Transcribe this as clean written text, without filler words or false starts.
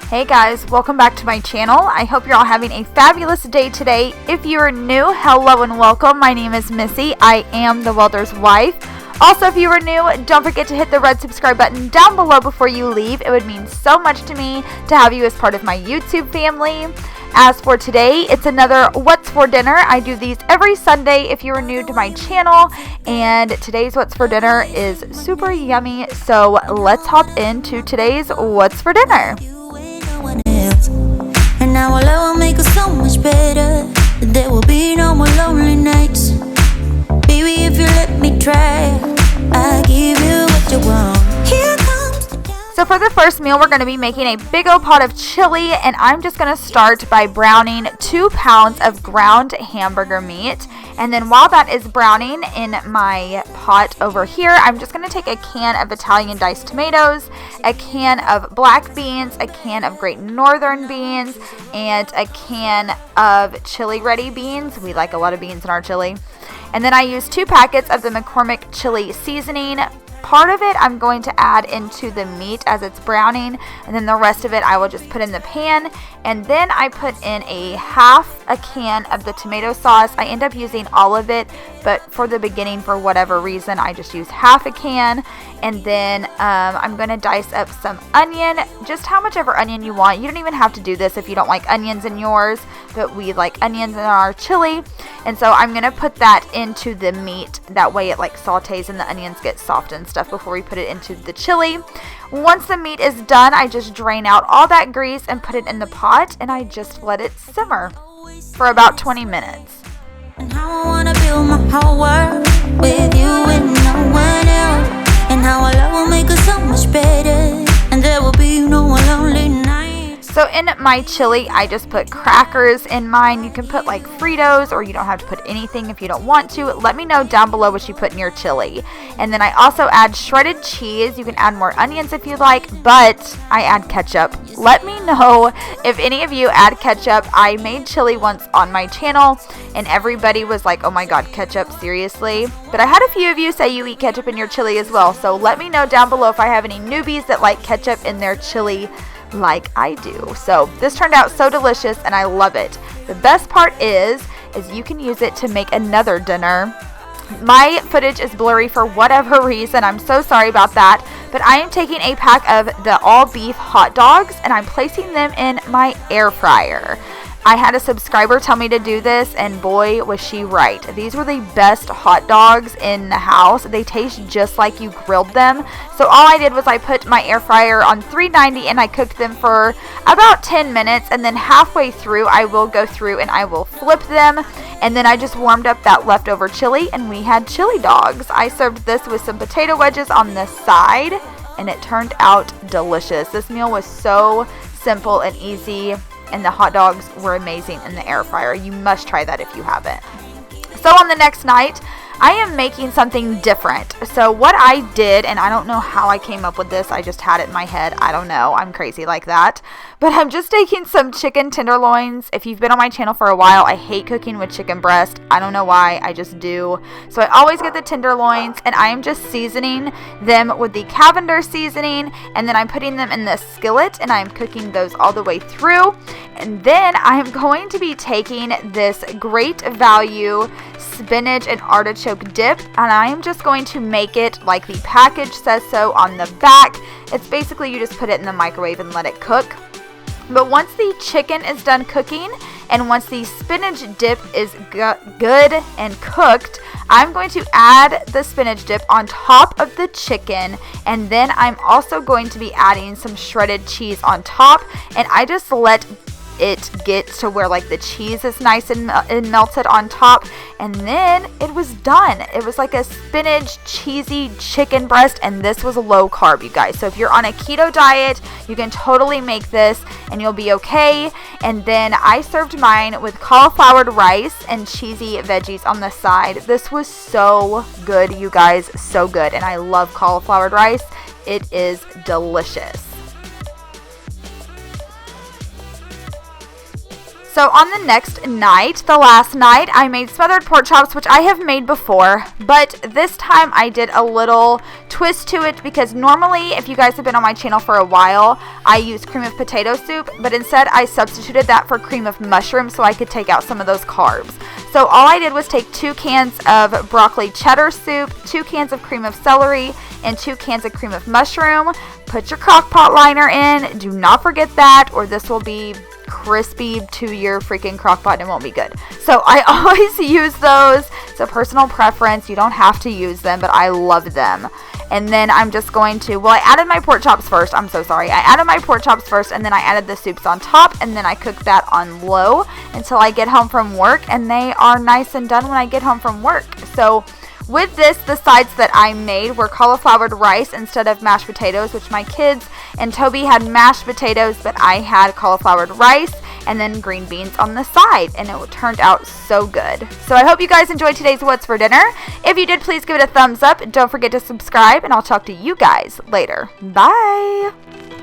Hey guys, welcome back to my channel. I hope you're all having a fabulous day today. If you are new, hello and welcome. My name is Missy. I am the Welders' wife. Also, if you are new, don't forget to hit the red subscribe button down below before you leave. It would mean so much to me to have you as part of my YouTube family. As for today, it's another What's for Dinner. I do these every Sunday if you are new to my channel, and today's What's for Dinner is super yummy. So let's hop into today's What's for Dinner. And our love will make us so much better. There will be no more lonely nights. Baby, if you let me try, I'll give you what you want. Here comes the down. So for the first meal, we're going to be making a big old pot of chili, and I'm just going to start by browning 2 pounds of ground hamburger meat. And then while that is browning in my pot over here, I'm just going to take a can of Italian diced tomatoes, a can of black beans, a can of Great Northern beans, and a can of chili ready beans. We like a lot of beans in our chili. And then I use 2 packets of the McCormick chili seasoning. Part of it I'm going to add into the meat as it's browning, and then the rest of it I will just put in the pan. And then I put in a half a can of the tomato sauce. I end up using all of it, but for the beginning, for whatever reason, I just use half a can. And then I'm going to dice up some onion, just how much ever onion you want. You don't even have to do this if you don't like onions in yours, but we like onions in our chili. And so I'm going to put that into the meat. That way it like sautés and the onions get soft and stuff before we put it into the chili. Once the meat is done, I just drain out all that grease and put it in the pot, and I just let it simmer for about 20 minutes. And how I wanna build my whole world with you and no one else. And how our love will make us so much better. And there will be no more lonely nights. So in my chili, I just put crackers in mine. You can put like Fritos, or you don't have to put anything if you don't want to. Let me know down below what you put in your chili. And then I also add shredded cheese. You can add more onions if you like, but I add ketchup. Let me know if any of you add ketchup. I made chili once on my channel, and everybody was like, oh my god, ketchup, seriously? But I had a few of you say you eat ketchup in your chili as well. So let me know down below if I have any newbies that like ketchup in their chili like I do. So this turned out so delicious and I love it. The best part is you can use it to make another dinner. My footage is blurry for whatever reason. I'm so sorry about that. But I am taking a pack of the all beef hot dogs and I'm placing them in my air fryer. I had a subscriber tell me to do this, and boy was she right. These were the best hot dogs in the house. They taste just like you grilled them. So all I did was I put my air fryer on 390 and I cooked them for about 10 minutes, and then halfway through I will go through and I will flip them, and then I just warmed up that leftover chili and we had chili dogs. I served this with some potato wedges on the side and it turned out delicious. This meal was so simple and easy, and the hot dogs were amazing in the air fryer. You must try that if you haven't. So on the next night, I am making something different. So what I did, and I don't know how I came up with this, I just had it in my head. I don't know, I'm crazy like that. But I'm just taking some chicken tenderloins. If you've been on my channel for a while, I hate cooking with chicken breast. I don't know why, I just do. So I always get the tenderloins, and I am just seasoning them with the Cavender seasoning, and then I'm putting them in the skillet, and I'm cooking those all the way through. And then I'm going to be taking this Great Value spinach and artichoke dip, and I am just going to make it like the package says so on the back. It's basically you just put it in the microwave and let it cook. But once the chicken is done cooking and once the spinach dip is good and cooked, I'm going to add the spinach dip on top of the chicken, and then I'm also going to be adding some shredded cheese on top, and I just let it get to where like the cheese is nice and melted on top, and then it was done. It was like a spinach cheesy chicken breast, and this was low carb, you guys. So if you're on a keto diet, you can totally make this and you'll be okay. And then I served mine with cauliflower rice and cheesy veggies on the side. This was so good, you guys, so good, and I love cauliflower rice. It is delicious. So on the next night, the last night, I made smothered pork chops, which I have made before, but this time I did a little twist to it because normally, if you guys have been on my channel for a while, I use cream of potato soup, but instead I substituted that for cream of mushroom so I could take out some of those carbs. So all I did was take 2 cans of broccoli cheddar soup, 2 cans of cream of celery, and 2 cans of cream of mushroom. Put your crock pot liner in. Do not forget that, or this will be crispy to your freaking crock pot and it won't be good. So I always use those. It's a personal preference. You don't have to use them, but I love them. And then I'm just going to, well, I added my pork chops first. I'm so sorry. I added my pork chops first, and then I added the soups on top, and then I cooked that on low until I get home from work, and they are nice and done when I get home from work. So with this, the sides that I made were cauliflowered rice instead of mashed potatoes, which my kids and Toby had mashed potatoes, but I had cauliflowered rice and then green beans on the side, and it turned out so good. So I hope you guys enjoyed today's What's for Dinner. If you did, please give it a thumbs up. Don't forget to subscribe, and I'll talk to you guys later. Bye!